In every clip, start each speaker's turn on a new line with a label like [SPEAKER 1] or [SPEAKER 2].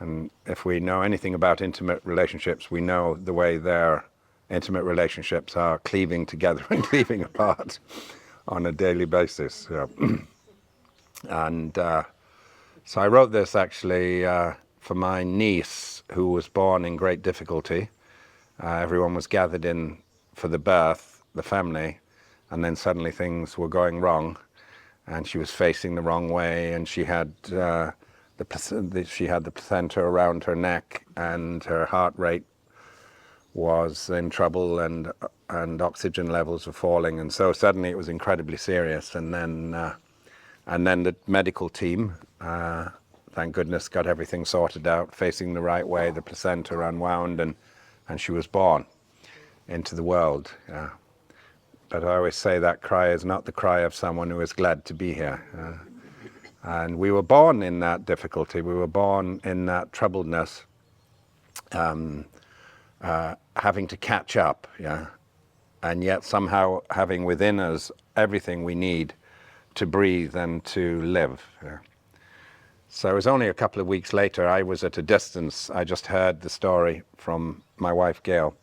[SPEAKER 1] And if we know anything about intimate relationships, we know the way their intimate relationships are cleaving together and cleaving apart on a daily basis. And so I wrote this actually for my niece, who was born in great difficulty. Everyone was gathered in for the birth, the family, and then suddenly things were going wrong, and she was facing the wrong way, and she had the placenta around her neck, and her heart rate was in trouble, and oxygen levels were falling, and so suddenly it was incredibly serious. And then the medical team, thank goodness, got everything sorted out, facing the right way, the placenta unwound, and she was born into the world. But I always say that cry is not the cry of someone who is glad to be here. And we were born in that difficulty. We were born in that troubledness, having to catch up, and yet somehow having within us everything we need to breathe and to live. So it was only a couple of weeks later, I was at a distance. I just heard the story from my wife, Gail,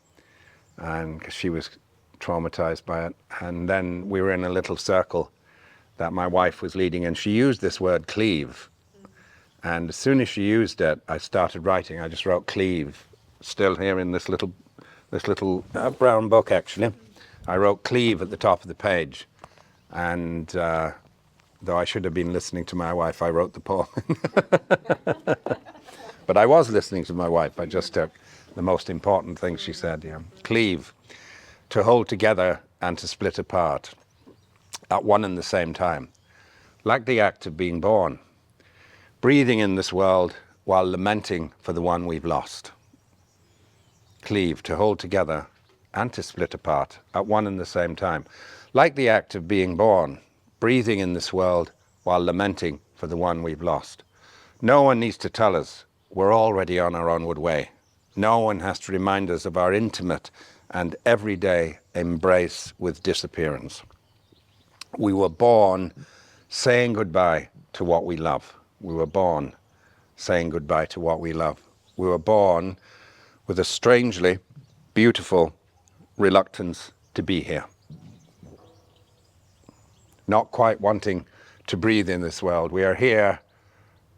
[SPEAKER 1] and 'cause she was traumatized by it. And then we were in a little circle that my wife was leading, and she used this word cleave. And as soon as she used it, I started writing. I just wrote cleave, still here in this little brown book, actually. I wrote cleave at the top of the page. And though I should have been listening to my wife, I wrote the poem. But I was listening to my wife. I just took the most important thing she said. Cleave, to hold together and to split apart at one and the same time, like the act of being born, breathing in this world while lamenting for the one we've lost. Cleave, to hold together and to split apart at one and the same time, like the act of being born, breathing in this world while lamenting for the one we've lost. No one needs to tell us we're already on our onward way. No one has to remind us of our intimate and everyday embrace with disappearance. We were born saying goodbye to what we love. We were born saying goodbye to what we love. We were born with a strangely beautiful reluctance to be here. Not quite wanting to breathe in this world. We are here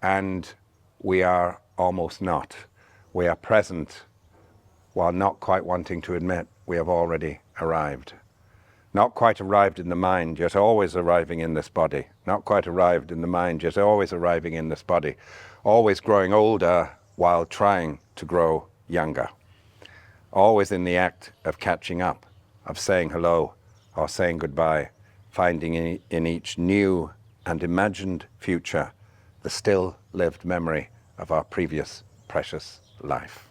[SPEAKER 1] and we are almost not. We are present while not quite wanting to admit we have already arrived. Not quite arrived in the mind, yet always arriving in this body. Not quite arrived in the mind, yet always arriving in this body. Always growing older while trying to grow younger. Always in the act of catching up, of saying hello or saying goodbye, finding in each new and imagined future the still lived memory of our previous precious life.